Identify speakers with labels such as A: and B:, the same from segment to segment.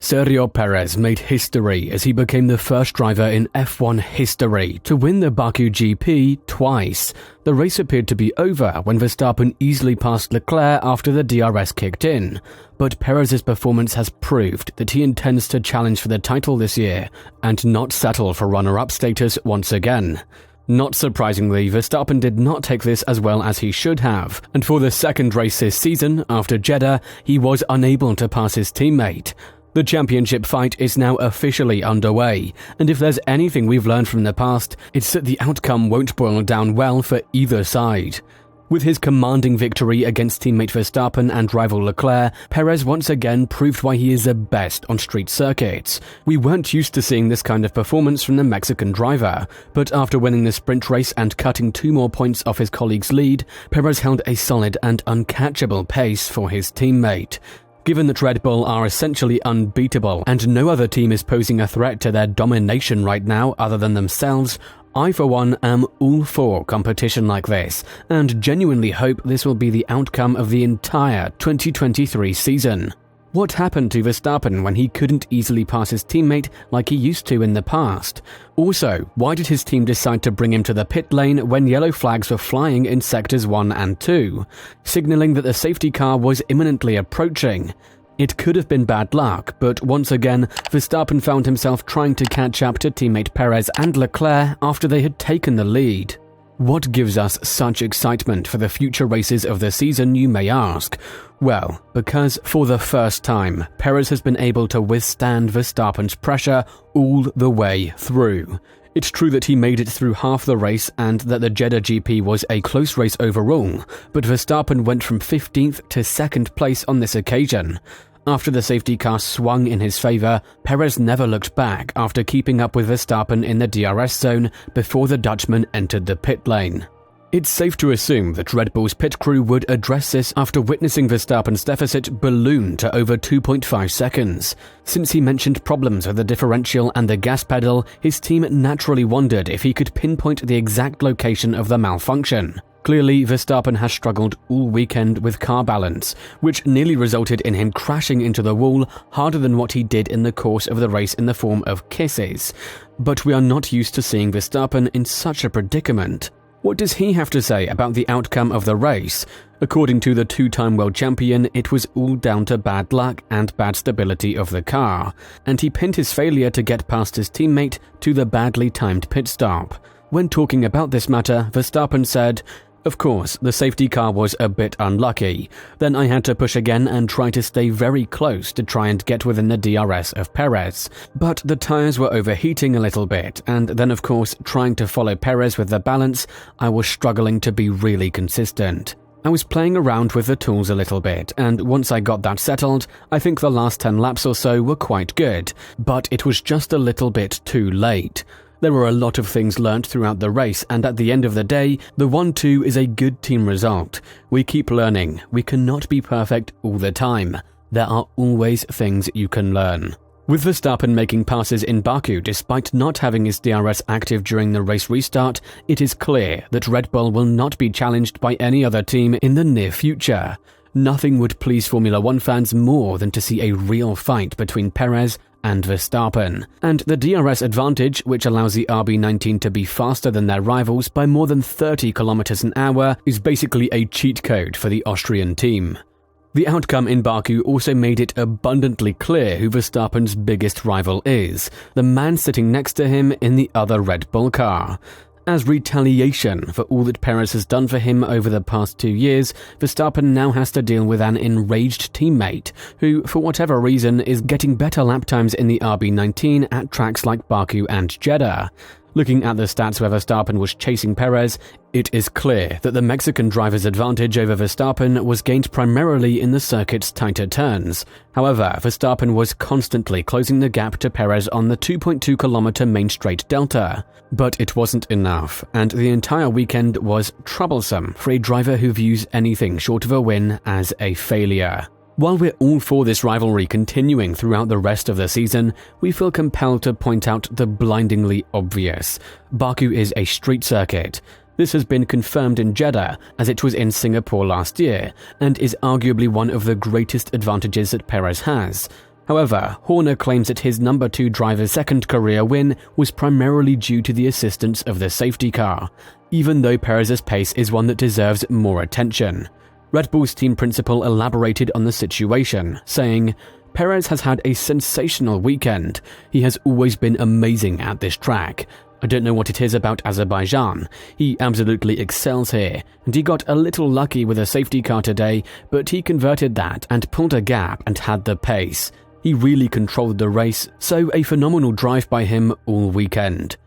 A: Sergio Perez made history as he became the first driver in F1 history to win the Baku GP twice. The race appeared to be over when Verstappen easily passed Leclerc after the DRS kicked in, but Perez's performance has proved that he intends to challenge for the title this year and not settle for runner-up status once again. Not surprisingly, Verstappen did not take this as well as he should have, and for the second race this season, after Jeddah, he was unable to pass his teammate. The championship fight is now officially underway, and if there's anything we've learned from the past, it's that the outcome won't boil down well for either side. With his commanding victory against teammate Verstappen and rival Leclerc, Perez once again proved why he is the best on street circuits. We weren't used to seeing this kind of performance from the Mexican driver, but after winning the sprint race and cutting 2 more points off his colleague's lead, Perez held a solid and uncatchable pace for his teammate. Given that Red Bull are essentially unbeatable and no other team is posing a threat to their domination right now other than themselves, I for one am all for competition like this and genuinely hope this will be the outcome of the entire 2023 season. What happened to Verstappen when he couldn't easily pass his teammate like he used to in the past? Also, why did his team decide to bring him to the pit lane when yellow flags were flying in sectors 1 and 2, signaling that the safety car was imminently approaching? It could have been bad luck, but once again, Verstappen found himself trying to catch up to teammate Perez and Leclerc after they had taken the lead. What gives us such excitement for the future races of the season, you may ask? Well, because for the first time, Perez has been able to withstand Verstappen's pressure all the way through. It's true that he made it through half the race and that the Jeddah GP was a close race overall, but Verstappen went from 15th to 2nd place on this occasion. After the safety car swung in his favour, Perez never looked back after keeping up with Verstappen in the DRS zone before the Dutchman entered the pit lane. It's safe to assume that Red Bull's pit crew would address this after witnessing Verstappen's deficit balloon to over 2.5 seconds. Since he mentioned problems with the differential and the gas pedal, his team naturally wondered if he could pinpoint the exact location of the malfunction. Clearly, Verstappen has struggled all weekend with car balance, which nearly resulted in him crashing into the wall harder than what he did in the course of the race in the form of kisses. But we are not used to seeing Verstappen in such a predicament. What does he have to say about the outcome of the race? According to the 2-time world champion, it was all down to bad luck and bad stability of the car, and he pinned his failure to get past his teammate to the badly timed pit stop. When talking about this matter, Verstappen said, "Of course, the safety car was a bit unlucky. Then I had to push again and try to stay very close to try and get within the DRS of Perez. But the tyres were overheating a little bit, and then of course, trying to follow Perez with the balance, I was struggling to be really consistent. I was playing around with the tools a little bit, and once I got that settled, I think the last 10 laps or so were quite good, but it was just a little bit too late. There were a lot of things learnt throughout the race, and at the end of the day, the 1-2 is a good team result. We keep learning. We cannot be perfect all the time. There are always things you can learn." With Verstappen making passes in Baku despite not having his DRS active during the race restart, it is clear that Red Bull will not be challenged by any other team in the near future. Nothing would please Formula 1 fans more than to see a real fight between Perez and Verstappen. And the DRS advantage, which allows the RB19 to be faster than their rivals by more than 30 km an hour, is basically a cheat code for the Austrian team. The outcome in Baku also made it abundantly clear who Verstappen's biggest rival is, the man sitting next to him in the other Red Bull car. As retaliation for all that Perez has done for him over the past 2 years, Verstappen now has to deal with an enraged teammate who, for whatever reason, is getting better lap times in the RB19 at tracks like Baku and Jeddah. Looking at the stats where Verstappen was chasing Perez, it is clear that the Mexican driver's advantage over Verstappen was gained primarily in the circuit's tighter turns. However, Verstappen was constantly closing the gap to Perez on the 2.2-kilometer main straight delta. But it wasn't enough, and the entire weekend was troublesome for a driver who views anything short of a win as a failure. While we're all for this rivalry continuing throughout the rest of the season, we feel compelled to point out the blindingly obvious. Baku is a street circuit. This has been confirmed in Jeddah, as it was in Singapore last year, and is arguably one of the greatest advantages that Perez has. However, Horner claims that his number 2 driver's second career win was primarily due to the assistance of the safety car, even though Perez's pace is one that deserves more attention. Red Bull's team principal elaborated on the situation, saying, "Perez has had a sensational weekend. He has always been amazing at this track. I don't know what it is about Azerbaijan. He absolutely excels here, and he got a little lucky with a safety car today, but he converted that and pulled a gap and had the pace. He really controlled the race, so a phenomenal drive by him all weekend."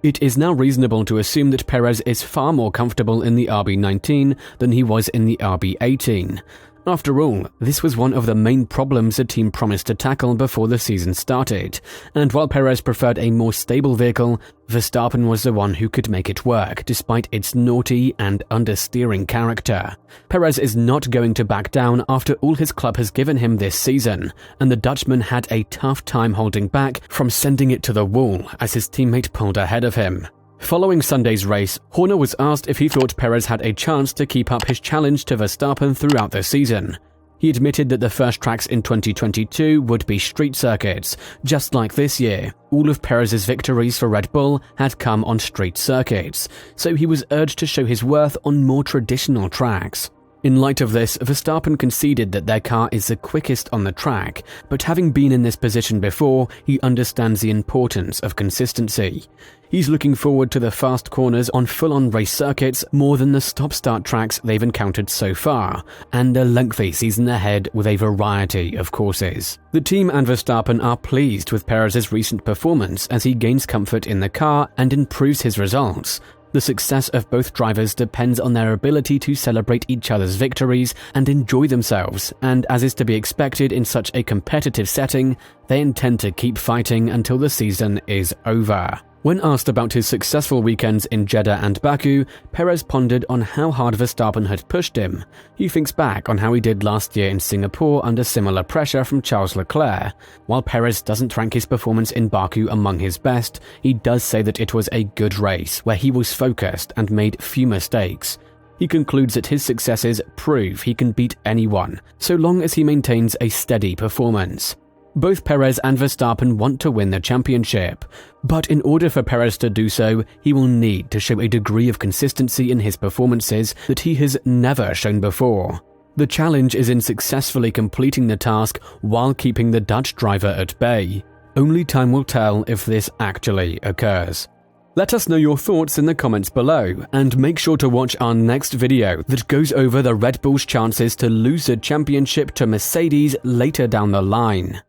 A: It is now reasonable to assume that Perez is far more comfortable in the RB19 than he was in the RB18. After all, this was one of the main problems the team promised to tackle before the season started, and while Perez preferred a more stable vehicle, Verstappen was the one who could make it work despite its naughty and understeering character. Perez is not going to back down after all his club has given him this season, and the Dutchman had a tough time holding back from sending it to the wall as his teammate pulled ahead of him. Following Sunday's race, Horner was asked if he thought Perez had a chance to keep up his challenge to Verstappen throughout the season. He admitted that the first tracks in 2022 would be street circuits, just like this year. All of Perez's victories for Red Bull had come on street circuits, so he was urged to show his worth on more traditional tracks. In light of this, Verstappen conceded that their car is the quickest on the track, but having been in this position before, he understands the importance of consistency. He's looking forward to the fast corners on full-on race circuits more than the stop-start tracks they've encountered so far, and a lengthy season ahead with a variety of courses. The team and Verstappen are pleased with Perez's recent performance as he gains comfort in the car and improves his results. The success of both drivers depends on their ability to celebrate each other's victories and enjoy themselves, and as is to be expected in such a competitive setting, they intend to keep fighting until the season is over. When asked about his successful weekends in Jeddah and Baku, Perez pondered on how hard Verstappen had pushed him. He thinks back on how he did last year in Singapore under similar pressure from Charles Leclerc. While Perez doesn't rank his performance in Baku among his best, he does say that it was a good race where he was focused and made few mistakes. He concludes that his successes prove he can beat anyone, so long as he maintains a steady performance. Both Perez and Verstappen want to win the championship, but in order for Perez to do so, he will need to show a degree of consistency in his performances that he has never shown before. The challenge is in successfully completing the task while keeping the Dutch driver at bay. Only time will tell if this actually occurs. Let us know your thoughts in the comments below, and make sure to watch our next video that goes over the Red Bull's chances to lose the championship to Mercedes later down the line.